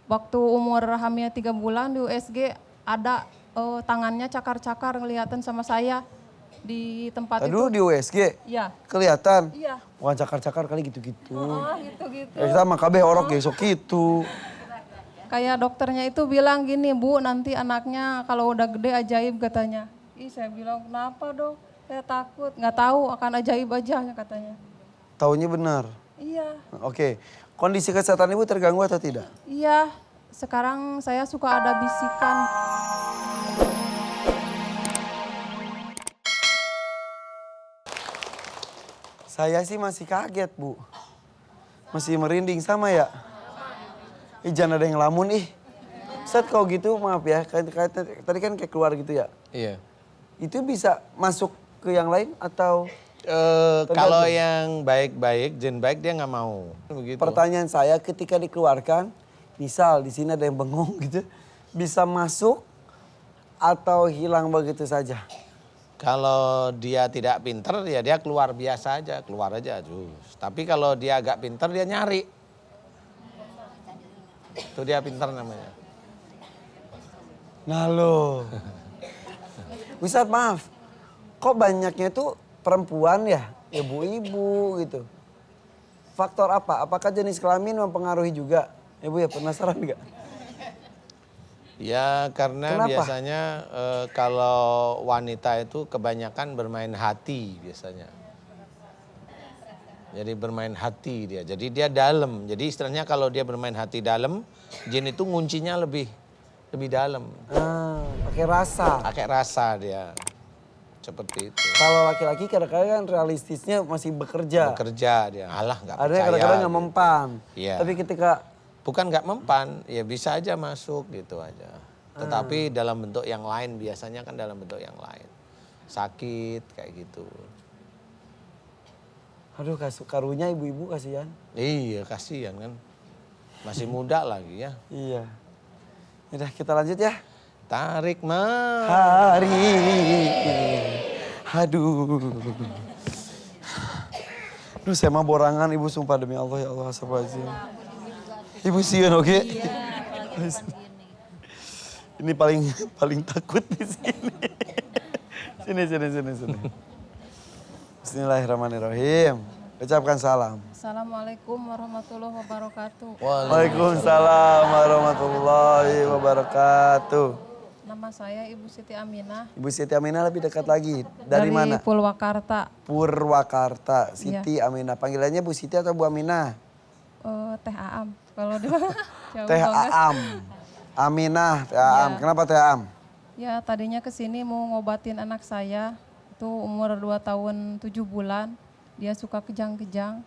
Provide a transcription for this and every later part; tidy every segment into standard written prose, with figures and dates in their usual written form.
Waktu umur hamil 3 bulan di USG ada tangannya cakar-cakar kelihatan sama saya di tempat Aduh, itu. di USG? Iya. Kelihatan? Iya. Wah, cakar-cakar kali gitu-gitu. Gitu-gitu. Kita mah kabeh orok gesok gitu. Kayak dokternya itu bilang gini, Bu, nanti anaknya kalau udah gede ajaib katanya. Ih, saya bilang kenapa dong? Saya takut, nggak tahu akan ajaib aja katanya. Taunya benar. Iya. Oke, kondisi kesehatan ibu terganggu atau tidak? Iya, sekarang saya suka ada bisikan. Saya sih masih kaget, Bu. Masih merinding sama ya? Jangan ada yang lamun ih. Set kalau gitu maaf ya, tadi kan kayak keluar gitu ya? Iya. Itu bisa masuk ke yang lain atau? Kalau yang baik-baik, jin baik dia nggak mau. Begitu. Pertanyaan saya ketika dikeluarkan, misal di sini ada yang bengong gitu, bisa masuk atau hilang begitu saja? Kalau dia tidak pinter ya dia keluar biasa aja, keluar aja. Tapi kalau dia agak pinter dia nyari. Itu dia pinter namanya. Nah loh. Ustadz maaf, kok banyaknya tuh perempuan ya, ibu-ibu gitu. Faktor apa? Apakah jenis kelamin mempengaruhi juga? Ibu ya penasaran nggak? Ya karena Kenapa? biasanya kalau wanita itu kebanyakan bermain hati biasanya. Jadi bermain hati dia, jadi dia dalam. Jadi istilahnya kalau dia bermain hati dalam, jin itu nguncinya lebih dalam. Pakai rasa. Pakai rasa dia, seperti itu. Kalau laki-laki kadang-kadang kan realistisnya masih bekerja. Bekerja dia, alah nggak Ada percaya. yang kadang-kadang nggak gitu. mempan. Iya. Tapi ketika Bukan nggak mempan, ya bisa aja masuk gitu aja. Tetapi dalam bentuk yang lain, biasanya kan dalam bentuk yang lain. Sakit kayak gitu. aduh karunya ibu-ibu kasihan. Iya kasihan kan. Masih muda lagi ya. Iya. Udah kita lanjut ya. Tarik mah. Hari. Aduh. Aduh saya mah borangan ibu sumpah demi Allah ya Allah astagfirullahaladzim. Ibu sieun oke? Iya, apalagi Ini paling takut di sini. Sini. Bismillahirrahmanirrahim. Ucapkan salam. Assalamualaikum warahmatullahi wabarakatuh. Waalaikumsalam warahmatullahi wabarakatuh. Nama saya Ibu Siti Aminah. Ibu Siti Aminah lebih dekat lagi. Dari mana? Purwakarta. Purwakarta. Siti Aminah. Panggilannya Bu Siti atau Bu Aminah? Teh Aam. Kalau di Teh Aam. Aminah, Teh Aam. Iya. Kenapa Teh Aam? Ya tadinya kesini mau ngobatin anak saya. Itu umur 2 tahun 7 bulan. Dia suka kejang-kejang.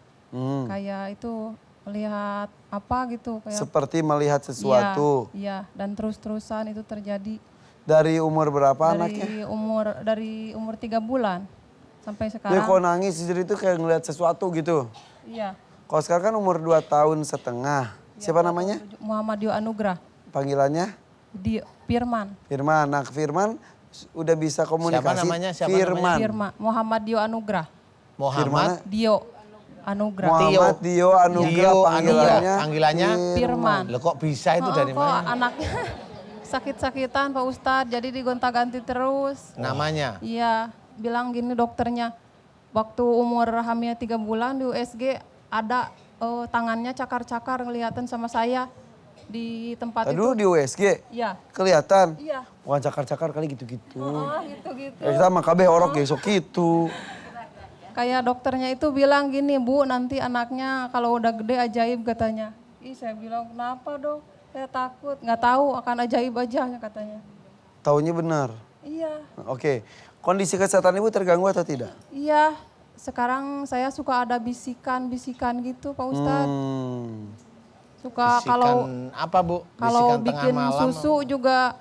Kayak itu melihat apa gitu. Kayak, Seperti melihat sesuatu. Iya, dan terus-terusan itu terjadi. Dari umur berapa anaknya? Dari umur 3 bulan sampai Dia sekarang. kalau nangis jadi itu kayak ngeliat sesuatu gitu. Iya. Kalau sekarang kan umur 2 tahun setengah. Siapa namanya? Muhammad Dio Anugrah. Panggilannya? Firman. Firman. Nah Firman udah bisa komunikasi. Siapa Firman. Firman. Muhammad Dio Anugrah. Muhammad. Dio Anugrah. Muhammad Dio Anugrah Dio panggilannya. Panggilannya Firman. Loh kok bisa itu dari Kok mana? anaknya sakit-sakitan Pak Ustadz, jadi digonta-ganti terus. Namanya? Iya, bilang gini dokternya, waktu umur hamil 3 bulan di USG ada tangannya cakar-cakar kelihatan sama saya di tempat Aduh itu. di USG? Iya. Kelihatan? Iya. Wah cakar-cakar kali gitu-gitu. Gitu-gitu. Kita mah kabeh orok gesok gitu. Kayak dokternya itu bilang gini, Bu, nanti anaknya kalau udah gede ajaib katanya. Ih, saya bilang kenapa dong? Saya takut, nggak tahu akan ajaib aja katanya. Taunya benar. Iya. Oke. Kondisi kesehatan ibu terganggu atau tidak? Iya, sekarang saya suka ada bisikan-bisikan gitu Pak Ustadz. Suka Bisikan kalau apa Bu? kalau Bisikan bikin tengah malam? susu juga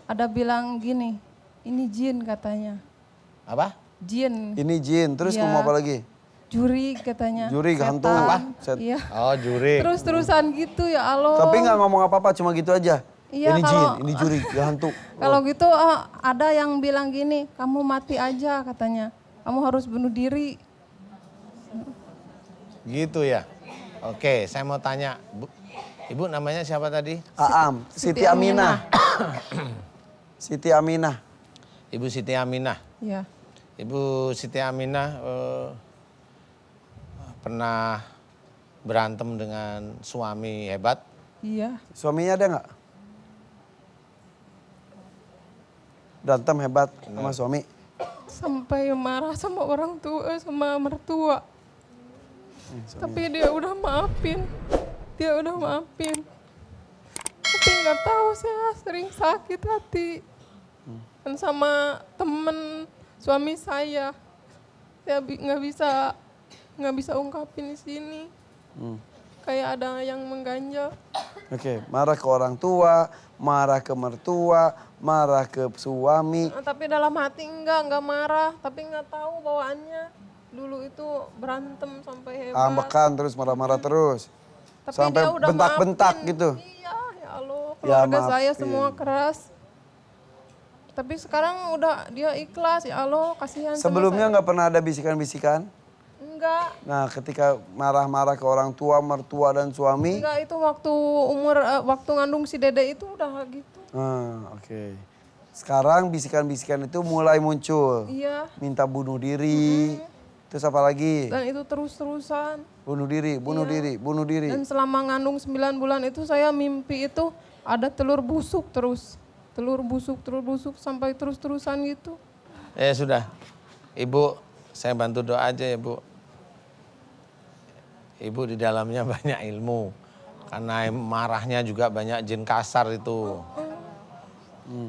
ada bilang gini, ini jin katanya. Apa? Jin, Ini jin. Terus Iya. ngomong apa lagi? juri katanya. Juri, hantu. Setan. Apa? Iya. Oh juri. Terus-terusan gitu ya Allah. Tapi nggak ngomong apa-apa, cuma gitu aja. Iya, Ini kalau- jin, ini juri, hantu. Kalau gitu ada yang bilang gini, kamu mati aja katanya. Kamu harus bunuh diri. Gitu ya. Oke, saya mau tanya, Bu. Ibu namanya siapa tadi? Aam, Siti Aminah. Siti Aminah. Ibu Siti Aminah. Iya. Ibu Siti Aminah pernah berantem dengan suami hebat? Iya. Suaminya ada nggak? Berantem hebat sama suami? Sampai marah sama orang tua, sama mertua. Tapi dia udah maafin. Tapi nggak tahu saya sering sakit hati. Dan sama temen suami saya nggak bisa ungkapin di sini. Kayak ada yang mengganjal. Oke, marah ke orang tua, marah ke mertua, marah ke suami. Tapi dalam hati enggak marah, tapi nggak tahu bawaannya. Dulu itu berantem sampai hebat. Ambekan terus marah-marah terus. Tapi Sampai dia udah bentak-bentak maafin. gitu. Iya, ya Allah, Ya, keluarga saya maafin. semua keras. Tapi sekarang udah dia ikhlas, ya Allah, kasihan sama Sebelumnya saya. nggak pernah ada bisikan-bisikan? Enggak, Nah, ketika marah-marah ke orang tua, mertua dan suami. enggak itu waktu waktu ngandung si Dede itu udah gitu. Oke. Sekarang bisikan-bisikan itu mulai muncul. Iya, Minta bunuh diri. Terus apa lagi? dan itu terus-terusan. Bunuh diri, bunuh diri, bunuh diri. Dan selama ngandung 9 bulan itu saya mimpi itu ada telur busuk terus. Telur busuk sampai terus-terusan gitu. Sudah, Ibu saya bantu doa aja ya Bu. Ibu di dalamnya banyak ilmu. Karena marahnya juga banyak jin kasar itu.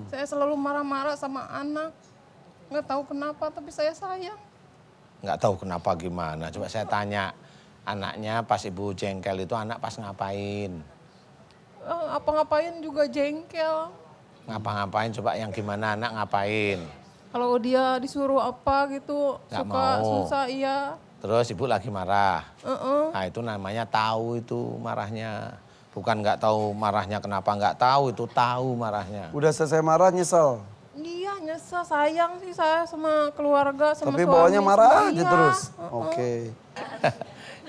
Saya selalu marah-marah sama anak. Nggak tahu kenapa, tapi saya sayang. Nggak tahu kenapa gimana. Coba saya tanya anaknya pas Ibu jengkel itu anak pas ngapain? Apa-ngapain juga jengkel. Ngapa-ngapain coba yang gimana anak ngapain? Kalau dia disuruh apa gitu, Nggak suka mau. susah iya. Terus Ibu lagi marah. Heeh. Nah itu namanya tahu itu marahnya. Bukan nggak tahu marahnya kenapa nggak tahu, itu tahu marahnya. Udah selesai marah nyesel. Iya nyesel, sayang sih saya sama keluarga, sama Tapi suami. bawahnya marah semua. aja Iya. terus. Heeh. Oke.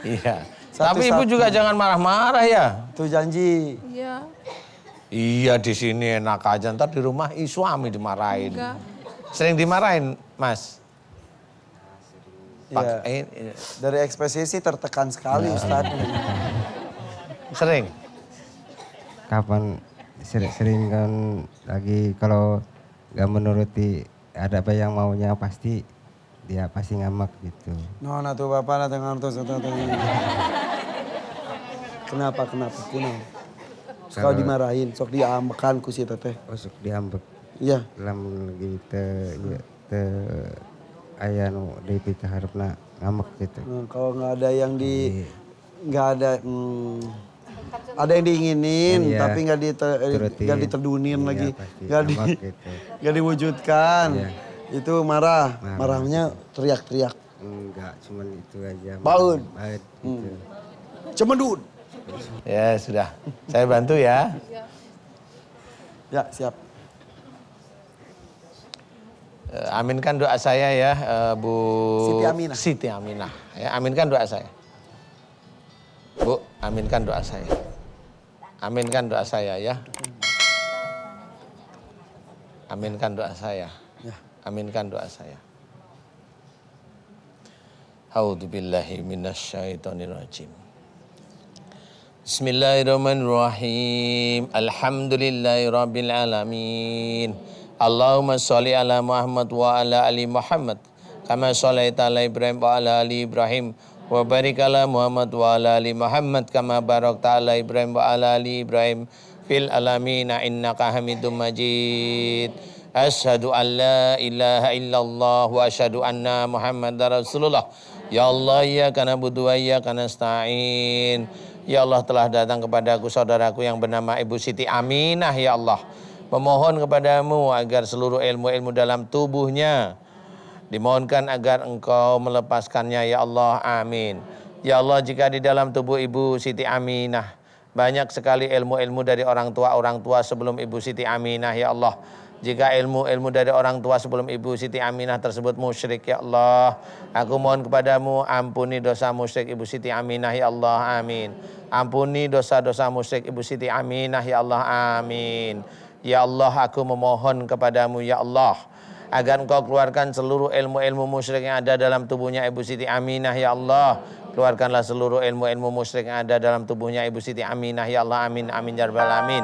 Iya. Satu-satu. Tapi Ibu juga jangan marah-marah ya. Itu janji. Iya, Iya di sini enak aja, ntar di rumah suami dimarahin. enggak. Sering dimarahin Mas? Iya. Dari ekspresi sih tertekan sekali Ustadz. Sering? Kapan sering kan lagi kalau nggak menuruti ada apa yang maunya pasti dia pasti ngambek gitu. Nona tuh bapak datang ngantos. Kenapa? Suka dimarahin, sok diambekan ku si teteh. Masuk diambek Iya. dalam lagi te aya nu deui teh hareup ngambek gitu. Nah, kalau nggak ada yang nggak ada ada yang diinginin Iya. tapi nggak Turutin. diterdunin Iya, lagi, pasti nggak ngambek gitu. nggak diwujudkan. Iya. Itu marahnya teriak-teriak. Enggak, cuman itu aja. Baut. Baut gitu. Cemedut. Ya sudah, saya bantu ya. Ya siap. Aminkan doa saya ya Bu Siti Aminah. Ya, aminkan doa saya. Bu, aminkan doa saya. Aminkan doa saya ya. Aminkan doa saya. Ya. Aminkan doa saya. A'udzubillahi minasyaitonirrajim. Bismillahirrahmanirrahim. Alhamdulillahirabbil alamin. Allahumma sholli ala Muhammad wa ala ali Muhammad kama sholaita ala Ibrahim wa ala ali Ibrahim wa barik ala Muhammad wa ala ali Muhammad kama barakta ala Ibrahim wa ala ali Ibrahim fil alamin innaka Hamidum Majid. Asyhadu an la ilaha illallah wa asyhadu anna Muhammadar Rasulullah. Ya Allah, iyyaka na'budu wa iyyaka nasta'in. Ya Allah, telah datang kepadaku saudaraku yang bernama Ibu Siti Aminah ya Allah. Memohon kepadamu agar seluruh ilmu-ilmu dalam tubuhnya dimohonkan agar engkau melepaskannya ya Allah, amin. Ya Allah, jika di dalam tubuh Ibu Siti Aminah banyak sekali ilmu-ilmu dari orang tua sebelum Ibu Siti Aminah ya Allah. Jika ilmu-ilmu dari orang tua sebelum Ibu Siti Aminah tersebut musyrik, ya Allah, aku mohon kepadamu, ampuni dosa musyrik Ibu Siti Aminah, ya Allah, amin. Ampuni dosa-dosa musyrik Ibu Siti Aminah, ya Allah, amin. Ya Allah, aku memohon kepadamu, ya Allah, agar Engkau keluarkan seluruh ilmu-ilmu musyrik yang ada dalam tubuhnya Ibu Siti Aminah, ya Allah. Keluarkanlah seluruh ilmu-ilmu musyrik yang ada dalam tubuhnya Ibu Siti Aminah, ya Allah, amin, amin, ya rabbal alamin.